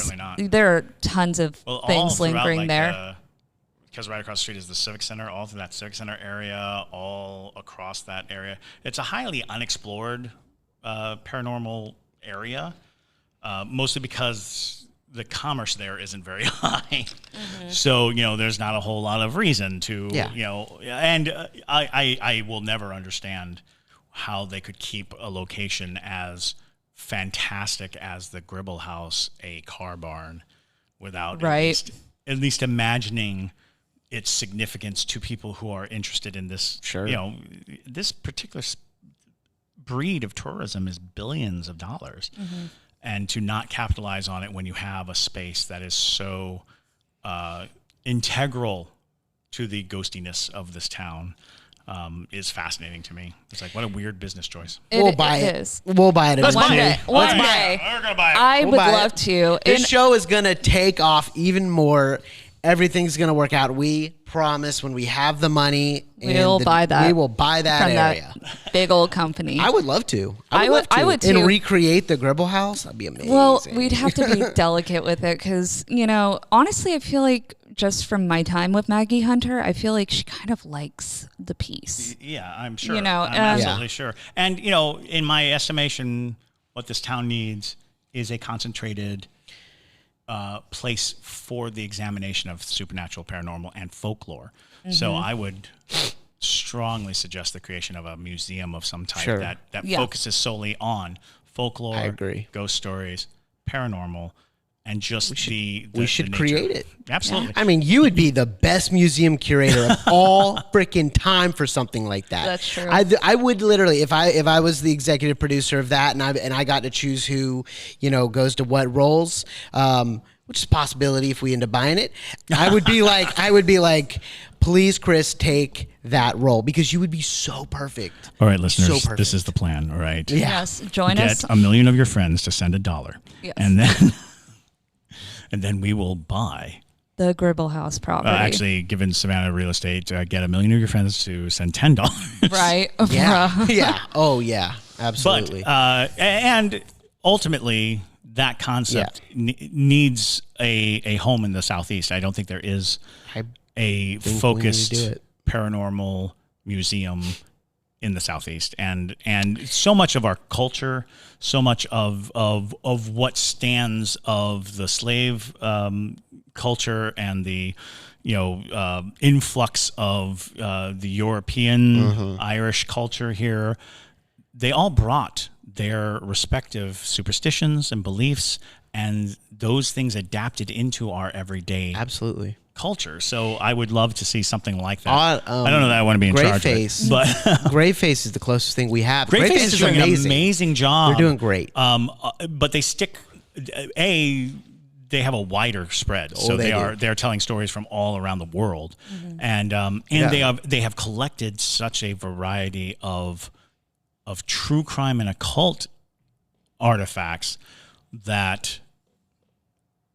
are tons of things lingering there. Because right across the street is the Civic Center, all through that Civic Center area, all across that area. It's a highly unexplored paranormal area, mostly because the commerce there isn't very high. So, you know, there's not a whole lot of reason to, you know, and I will never understand how they could keep a location as fantastic as the Gribble House, a car barn, without at least imagining its significance to people who are interested in this. Sure. You know, this particular breed of tourism is billions of dollars. And to not capitalize on it when you have a space that is so integral to the ghostiness of this town is fascinating to me. It's like, what a weird business choice. We'll buy it. We'll buy it. One day. We're going to buy it. I would love to. This show is going to take off even more. Everything's going to work out. We promise when we have the money. We'll buy that. We will buy that from area. That big old company. I would love to. I would too. And recreate the Gribble House. That'd be amazing. Well, we'd have to be delicate with it because, you know, honestly, I feel like just from my time with Maggie Hunter, I feel like she kind of likes the peace. Yeah, I'm sure. You know, I'm absolutely sure. And, you know, in my estimation, what this town needs is a concentrated place for the examination of supernatural, paranormal, and folklore. So I would strongly suggest the creation of a museum of some type that focuses solely on folklore, I agree. Ghost stories, paranormal, and just we should create it. Absolutely. I mean, you would be the best museum curator of all freaking time for something like that. That's true. I would literally, if I was the executive producer of that, and I got to choose who, you know, goes to what roles. which is a possibility if we end up buying it. I would be like, please, Chris, take that role because you would be so perfect. All right, listeners, this is the plan. All right. Yeah. Yes, join us. Get 1 million of your friends to send $1, yes. and then we will buy the Gribble House property. Actually, given Savannah real estate, get 1 million of your friends to send $10. Right. Yeah. Yeah. Oh, yeah. Absolutely. But, and ultimately, that concept needs a home in the Southeast. I don't think there is a focused paranormal museum in the Southeast, and so much of our culture, so much of what stands of the slave culture and the influx of the European Irish culture here, they all brought their respective superstitions and beliefs, and those things adapted into our everyday culture. So I would love to see something like that. I don't know that I want to be in charge of it, but Greyface is the closest thing we have. Greyface is doing an amazing job. They're doing great. But they stick. They have a wider spread, so they're telling stories from all around the world, and they have collected such a variety of true crime and occult artifacts that.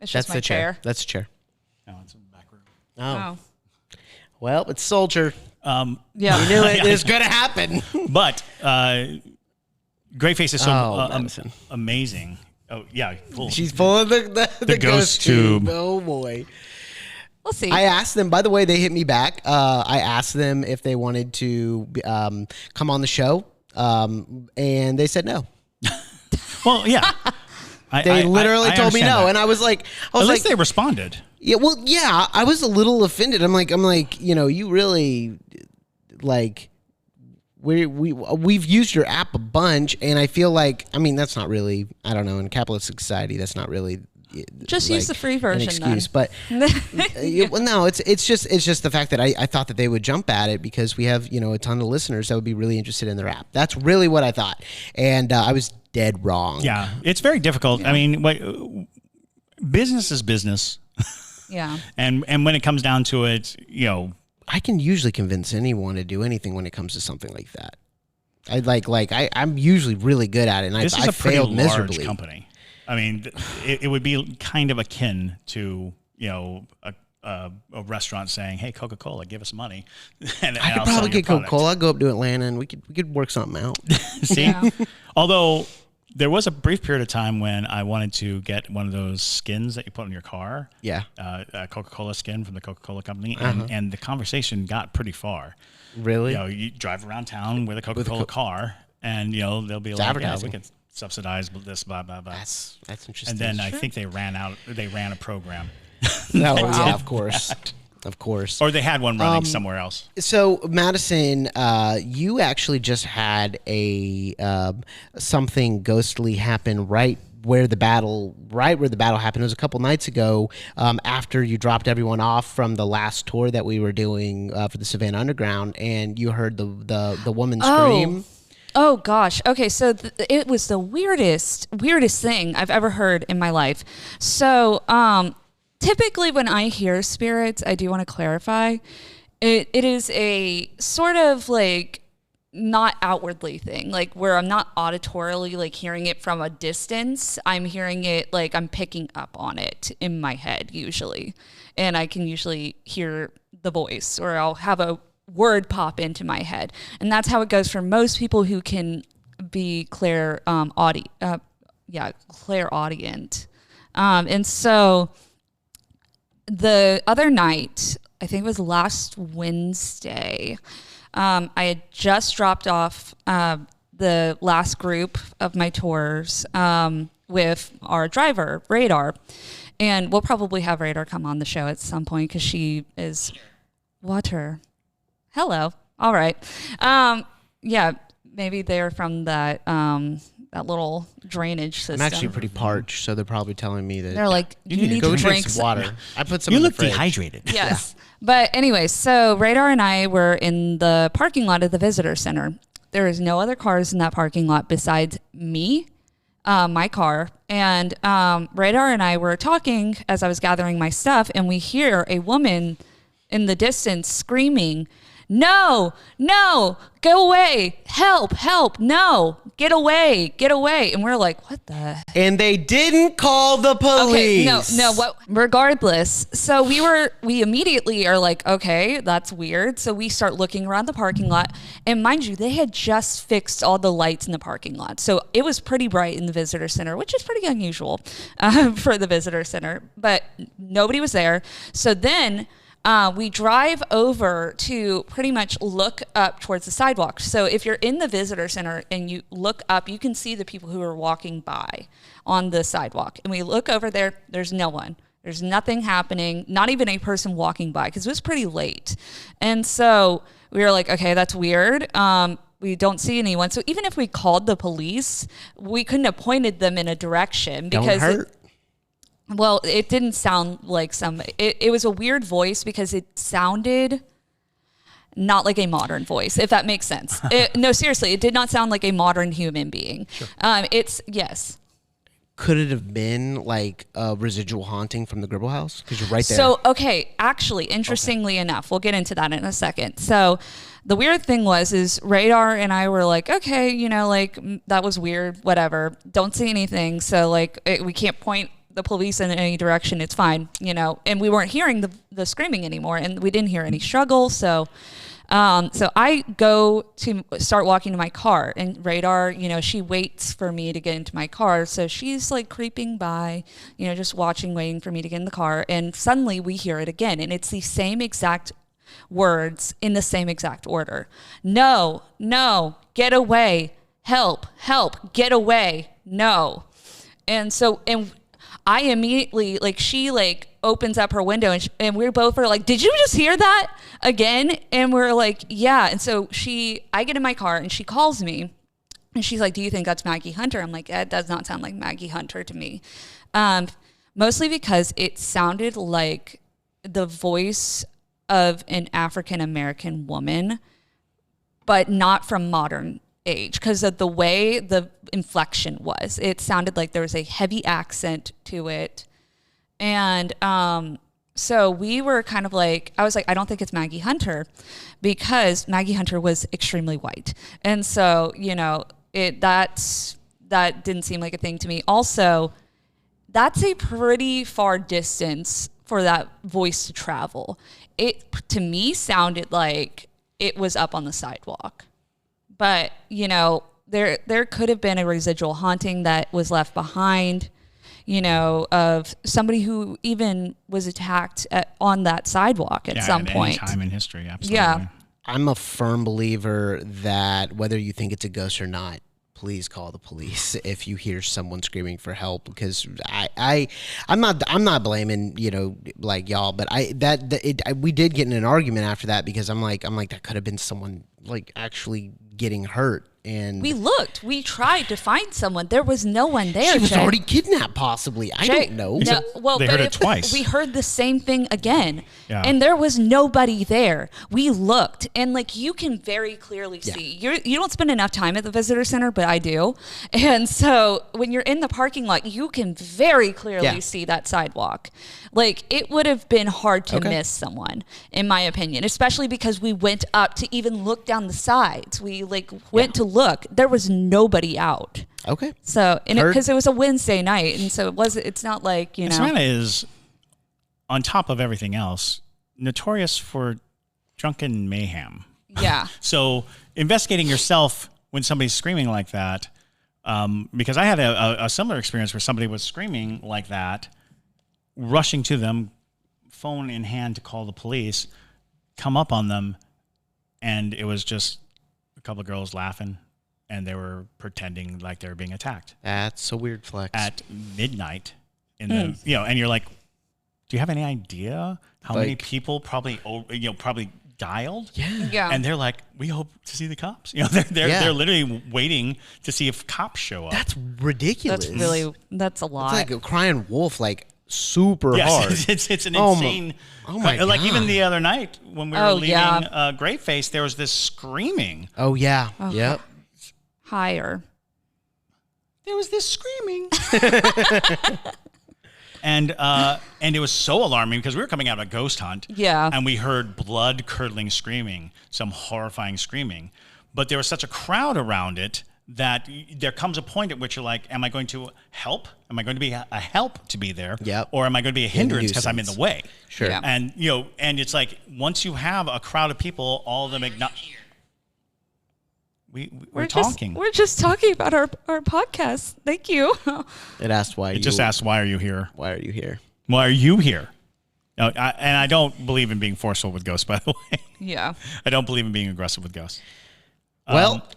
It's just my chair. That's a chair. No, it's a back room. Oh. Well, it's Soldier. Yeah. You knew it was going to happen. But Greyface is so amazing. Oh, yeah. She's full of the ghost tube. Oh, boy. We'll see. I asked them, by the way, they hit me back. I asked them if they wanted to come on the show, and they said no. Well, yeah. They literally told me no, that. and I was like, at least they responded. Yeah, well, yeah, I was a little offended. I'm like, you really, like, we've used your app a bunch, and I feel like, that's not really, I don't know, in capitalist society, that's not really. Just use the free version. An excuse, then. But well, no, it's just the fact that I thought that they would jump at it because we have a ton of listeners that would be really interested in their app. That's really what I thought, and I was dead wrong. Yeah, it's very difficult. Yeah. I mean, business is business. Yeah, and when it comes down to it, I can usually convince anyone to do anything when it comes to something like that. I'm usually really good at it, and this is I a pretty failed large miserably. Company. I mean, it would be kind of akin to a restaurant saying, "Hey, Coca-Cola, give us money." and I could probably get Coca-Cola. I'll go up to Atlanta and we could work something out. See, yeah. Although there was a brief period of time when I wanted to get one of those skins that you put on your car. Yeah, a Coca-Cola skin from the Coca-Cola company, and the conversation got pretty far. Really? You drive around town with a Coca-Cola car, and they'll be like, "Yeah, we can subsidize this, blah blah blah." That's interesting. And then I think they ran a program. No, yeah, of course. Of course. Or they had one running somewhere else. So, Madison, you actually just had a something ghostly happen right where the battle happened. It was a couple nights ago after you dropped everyone off from the last tour that we were doing for the Savannah Underground, and you heard the woman scream. Oh gosh. Okay, so it was the weirdest thing I've ever heard in my life. So, typically when I hear spirits, I do want to clarify, it is a sort of like not outwardly thing, like where I'm not auditorily like hearing it from a distance. I'm hearing it like I'm picking up on it in my head usually, and I can usually hear the voice, or I'll have a word pop into my head, and that's how it goes for most people who can be clairaudient. And so the other night, I think it was last Wednesday, I had just dropped off the last group of my tours with our driver, Radar. And we'll probably have Radar come on the show at some point because she is water. Hello. All right. Yeah, maybe they're from that little drainage system. I'm actually pretty parched, so they're probably telling me that they're like, you need to drink some water. I put some. You in look the fridge. dehydrated. Yes. Yeah. But anyway, so Radar and I were in the parking lot of the visitor center. There is no other cars in that parking lot besides me, my car, And Radar and I were talking as I was gathering my stuff, and we hear a woman in the distance screaming, "No, no, go away, help, help, no, get away, get away." And we're like, what the? And they didn't call the police. Okay, no, what? Regardless, so we immediately are like, okay, that's weird. So we start looking around the parking lot, and mind you, they had just fixed all the lights in the parking lot, so it was pretty bright in the visitor center, which is pretty unusual for the visitor center. But nobody was there. So then we drive over to pretty much look up towards the sidewalk. So if you're in the visitor center and you look up, you can see the people who are walking by on the sidewalk. And we look over there, there's no one. There's nothing happening, not even a person walking by, because it was pretty late. And so we were like, okay, that's weird. We don't see anyone. So even if we called the police, we couldn't have pointed them in a direction because well, it didn't sound like it was a weird voice because it sounded not like a modern voice, if that makes sense. No, seriously, it did not sound like a modern human being. Sure. Yes. Could it have been like a residual haunting from the Gribble House? Because you're right there. So, okay, actually, interestingly enough, we'll get into that in a second. So the weird thing is Radar and I were like, okay, like that was weird, whatever. Don't see anything. So like we can't point the police in any direction, it's fine, and we weren't hearing the screaming anymore, and we didn't hear any struggle. So I go to start walking to my car, and Radar, she waits for me to get into my car. So she's like creeping by, just watching, waiting for me to get in the car. And suddenly we hear it again, and it's the same exact words in the same exact order. No, no, get away, help, help, get away, no. And I immediately, she opens up her window and we both are like, did you just hear that again? And we're like, yeah. And so I get in my car and she calls me and she's like, do you think that's Maggie Hunter? I'm like, that does not sound like Maggie Hunter to me. Mostly because it sounded like the voice of an African-American woman, but not from modern age, because of the way the inflection was. It sounded like there was a heavy accent to it. And so we were kind of like, I was like, I don't think it's Maggie Hunter, because Maggie Hunter was extremely white. And so, that didn't seem like a thing to me. Also, that's a pretty far distance for that voice to travel. It, to me, sounded like it was up on the sidewalk. But, there could have been a residual haunting that was left behind, of somebody who even was attacked on that sidewalk at some point. Any time in history, absolutely. Yeah. I'm a firm believer that whether you think it's a ghost or not, please call the police if you hear someone screaming for help, because I'm not blaming like y'all, but we did get in an argument after that, because I'm like that could have been someone like actually getting hurt. And we tried to find someone. There was no one there. She was already kidnapped, possibly. I don't know. No, well, they heard it twice. We heard the same thing again, and there was nobody there. We looked, and you can very clearly see. You don't spend enough time at the visitor center, but I do. And so when you're in the parking lot, you can very clearly see that sidewalk. It would have been hard to miss someone, in my opinion, especially because we went up to even look down the sides. We went to look. There was nobody out. Okay. So, because it was a Wednesday night, and so it's not like, Savannah is, on top of everything else, notorious for drunken mayhem. Yeah. So investigating yourself when somebody's screaming like that, because I had a similar experience where somebody was screaming like that, rushing to them, phone in hand to call the police, come up on them, and it was just a couple of girls laughing, and they were pretending like they were being attacked. That's a weird flex. At midnight, and you're like, do you have any idea how many people probably dialed? Yeah. And they're like, we hope to see the cops. They're literally waiting to see if cops show up. That's ridiculous. That's a lot. It's like a crying wolf, super hard. It's an insane. Oh my God. Even the other night when we were leaving Great Face, there was this screaming. Oh yeah. Yep. Higher. there was this screaming. And it was so alarming because we were coming out of a ghost hunt. Yeah. And we heard blood-curdling screaming, some horrifying screaming. But there was such a crowd around it that there comes a point at which you're like, am I going to help? Am I going to be a help to be there? Yep. Or am I going to be a hindrance because I'm in the way? Sure. Yeah. And, and it's like, once you have a crowd of people, all of them acknowledge. We're talking. We're just talking about our podcast. Thank you. It asked why. It just asked, why are you here? Why are you here? Why are you here? And I don't believe in being forceful with ghosts, by the way. Yeah. I don't believe in being aggressive with ghosts. Well,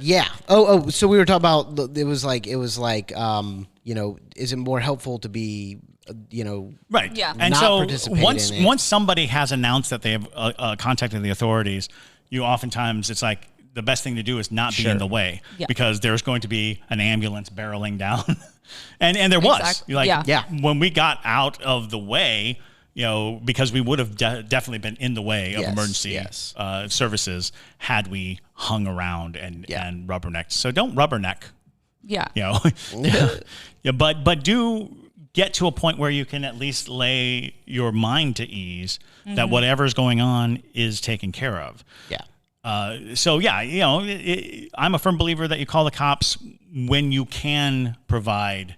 yeah. Oh. So we were talking about. It was like, is it more helpful to be, right? Yeah. And not so participate in it? once somebody has announced that they have contacted the authorities, you oftentimes it's like the best thing to do is not be in the way because there's going to be an ambulance barreling down, and there was. Exactly. Like, Yeah. When we got out of the way. Because we would have definitely been in the way of emergency services had we hung around and rubbernecked. So don't rubberneck. Yeah. But do get to a point where you can at least lay your mind to ease that whatever's going on is taken care of. Yeah. I'm a firm believer that you call the cops when you can provide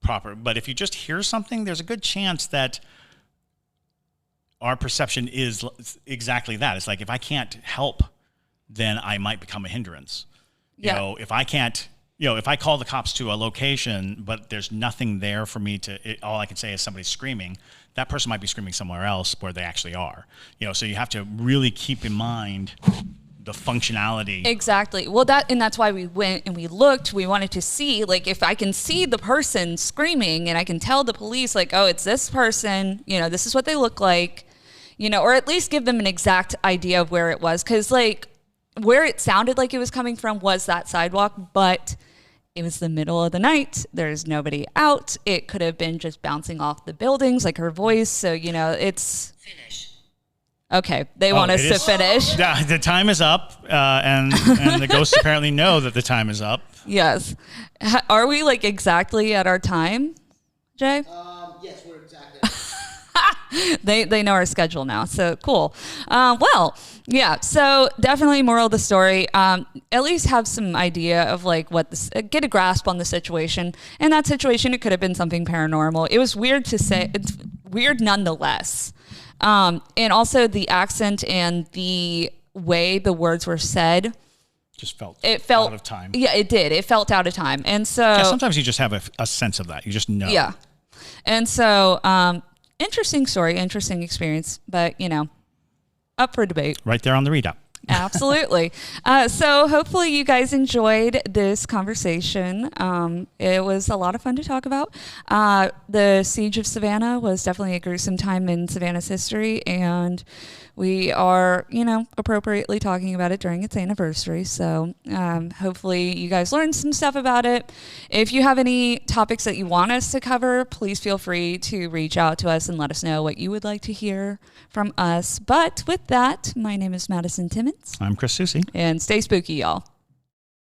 proper. But if you just hear something, there's a good chance that our perception is exactly that. It's like, if I can't help, then I might become a hindrance. If I can't, if I call the cops to a location, but there's nothing there for me all I can say is somebody's screaming, that person might be screaming somewhere else where they actually are. So you have to really keep in mind the functionality. Exactly. Well, that's why we went and we looked. We wanted to see, like, if I can see the person screaming and I can tell the police, like, oh, it's this person, this is what they look like, or at least give them an exact idea of where it was. Because, like, where it sounded like it was coming from was that sidewalk, but it was the middle of the night. There's nobody out. It could have been just bouncing off the buildings, like her voice. So, it's... Finish. Okay, they want us to finish. The time is up, and the ghosts apparently know that the time is up. Yes. Are we, like, exactly at our time, Jay? Yes, we're exactly. They know our schedule now, so cool. So definitely moral of the story, at least have some idea of, like, get a grasp on the situation. In that situation, it could have been something paranormal. It was weird to say. It's weird nonetheless. And also the accent and the way the words were said just felt out of time. Yeah, it did. It felt out of time. And so sometimes you just have a sense of that. You just know. Yeah. And so interesting story, interesting experience, but up for debate. Right there on the readout. Absolutely. So hopefully you guys enjoyed this conversation. It was a lot of fun to talk about. The Siege of Savannah was definitely a gruesome time in Savannah's history, and we are, appropriately talking about it during its anniversary. So hopefully you guys learned some stuff about it. If you have any topics that you want us to cover, please feel free to reach out to us and let us know what you would like to hear from us. But with that, my name is Madison Timmons. I'm Chris Soucy. And stay spooky, y'all.